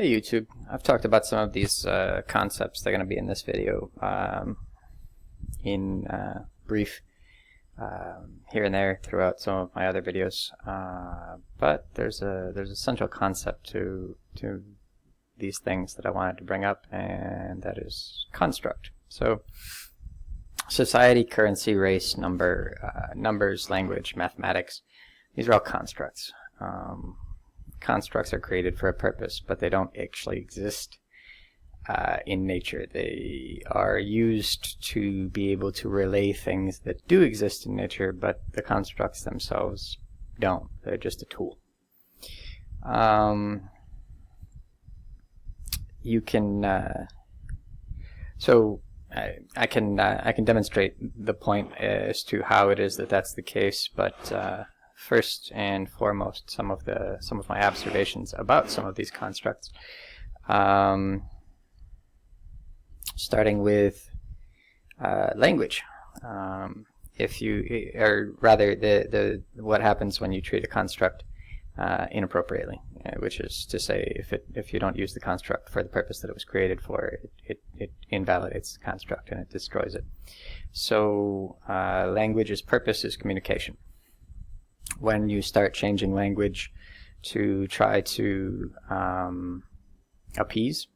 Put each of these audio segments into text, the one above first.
Hey YouTube, I've talked about some of these concepts that are going to be in this video in brief here and there throughout some of my other videos, but there's a central concept to these things that I wanted to bring up, and that is construct. So society, currency, race, numbers, language, mathematics, these are all constructs. Constructs are created for a purpose, but they don't actually exist in nature. They are used to be able to relay things that do exist in nature, but the constructs themselves don't. They're just a tool. You can I can demonstrate the point as to how it is that that's the case, but first and foremost, some of my observations about some of these constructs, starting with language. If you, or rather, what happens when you treat a construct inappropriately, which is to say, if you don't use the construct for the purpose that it was created for, it invalidates the construct and it destroys it. So language's purpose is communication. When you start changing language to try to appease,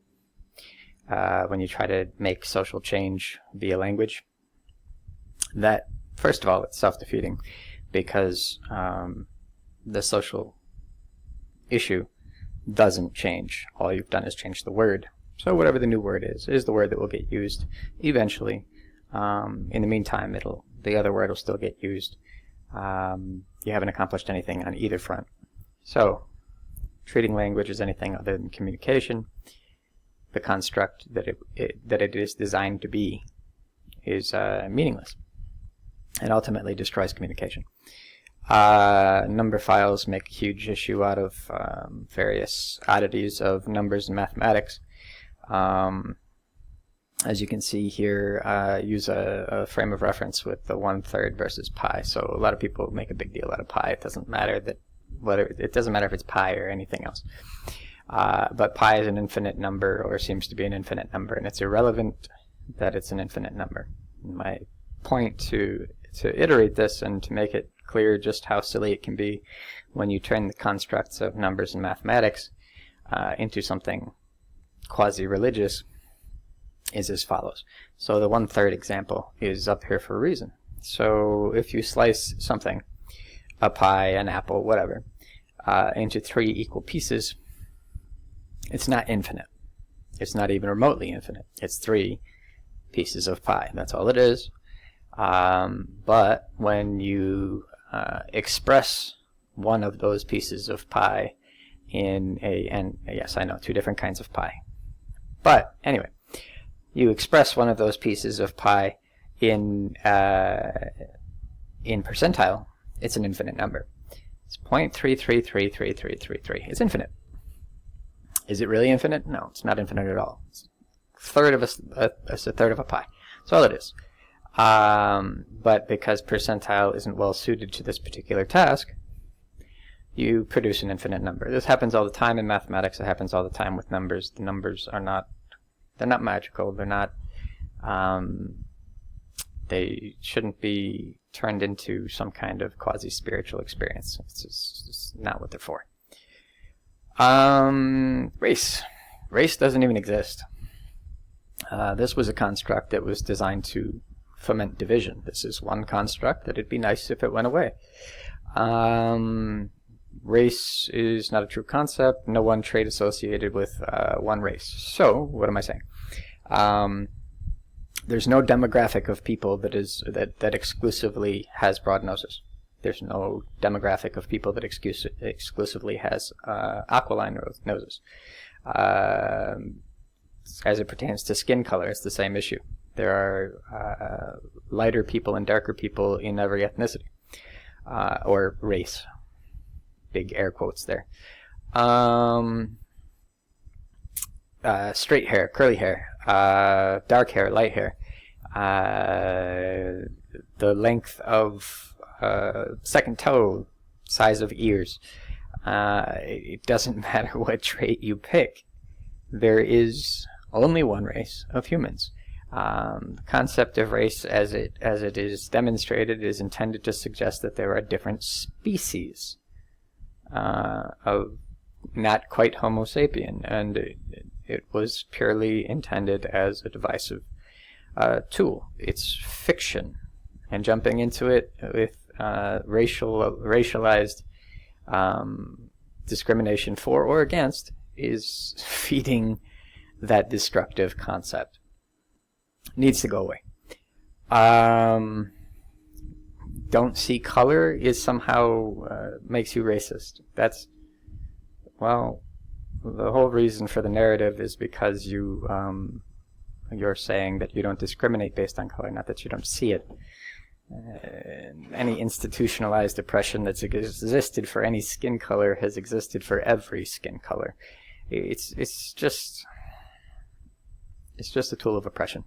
when you try to make social change via language, that, first of all, it's self-defeating, because the social issue doesn't change. All you've done is change the word. So whatever the new word is the word that will get used eventually. In the meantime, the other word will still get used. You haven't accomplished anything on either front. So, treating language as anything other than communication, the construct that it is designed to be, is meaningless, and ultimately destroys communication. Number files make a huge issue out of various oddities of numbers and mathematics. As you can see here, use a frame of reference with the 1/3 versus pi. So a lot of people make a big deal out of pi. It doesn't matter it doesn't matter if it's pi or anything else. But pi is an infinite number, or seems to be an infinite number, and it's irrelevant that it's an infinite number. My point to iterate this and to make it clear just how silly it can be when you turn the constructs of numbers and mathematics into something quasi-religious is as follows. So the 1/3 example is up here for a reason. So if you slice something, a pie, an apple, whatever, into 3 equal pieces, it's not infinite. It's not even remotely infinite. It's 3 pieces of pie. That's all it is. But when you express one of those pieces of pie in and yes, I know, 2 different kinds of pie. But anyway, you express one of those pieces of pie in percentile, it's an infinite number. It's 0.33333333. It's infinite. Is it really infinite? No, it's not infinite at all. It's a third of a pie. That's all it is. But because percentile isn't well suited to this particular task, you produce an infinite number. This happens all the time in mathematics. It happens all the time with numbers. The numbers are not, they're not magical. They're not, they shouldn't be turned into some kind of quasi-spiritual experience. It's not what they're for. Race. Race doesn't even exist. This was a construct that was designed to foment division. This is one construct that it'd be nice if it went away. Race is not a true concept. No one trait associated with one race. So, what am I saying? There's no demographic of people that exclusively has broad noses. There's no demographic of people that exclusively has aquiline noses. As it pertains to skin color, it's the same issue. There are lighter people and darker people in every ethnicity, or race. Big air quotes there. Straight hair, curly hair, dark hair, light hair, the length of second toe, size of ears. It doesn't matter what trait you pick. there is only one race of humans. The concept of race, as it is demonstrated, is intended to suggest that there are different species of not quite Homo sapien, and it was purely intended as a divisive tool. It's fiction, and jumping into it with racialized discrimination for or against is feeding that destructive concept. Needs to go away. Don't see color is somehow makes you racist. That's, well, the whole reason for the narrative is because you're saying that you don't discriminate based on color, not that you don't see it. Any institutionalized oppression that's existed for any skin color has existed for every skin color. It's just a tool of oppression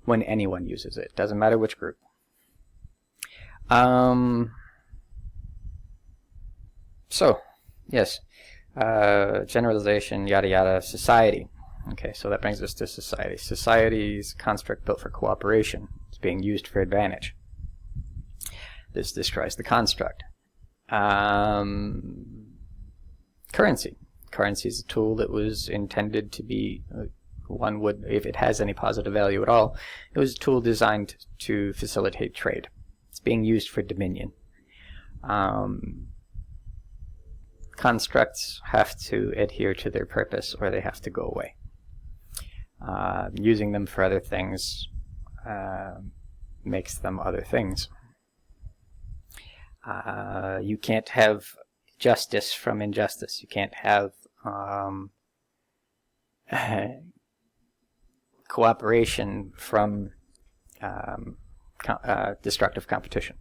when anyone uses it. Doesn't matter which group. So, yes, generalization, yada yada, society. Okay, so that brings us to society. Society is a construct built for cooperation. It's being used for advantage. This destroys the construct. Currency. Currency is a tool that was intended to be, one would, if it has any positive value at all, it was a tool designed to facilitate trade. It's being used for dominion. Constructs have to adhere to their purpose or they have to go away. Using them for other things makes them other things. You can't have justice from injustice. You can't have cooperation from destructive competition.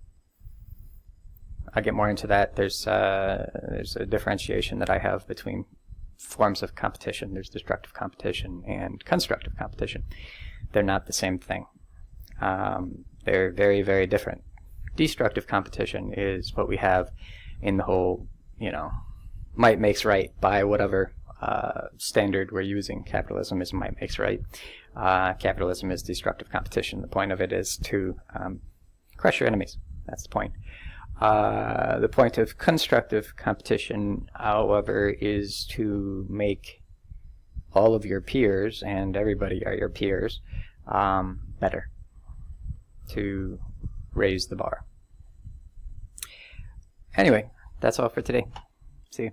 I'll get more into that. There's a differentiation that I have between forms of competition. There's destructive competition and constructive competition. They're not the same thing. They're very, very different. Destructive competition is what we have in the whole, might makes right by whatever standard we're using. Capitalism is might makes right. Capitalism is destructive competition. The point of it is to crush your enemies. That's the point. The point of constructive competition, however, is to make all of your peers, and everybody are your peers, better. To raise the bar. Anyway, that's all for today. See you.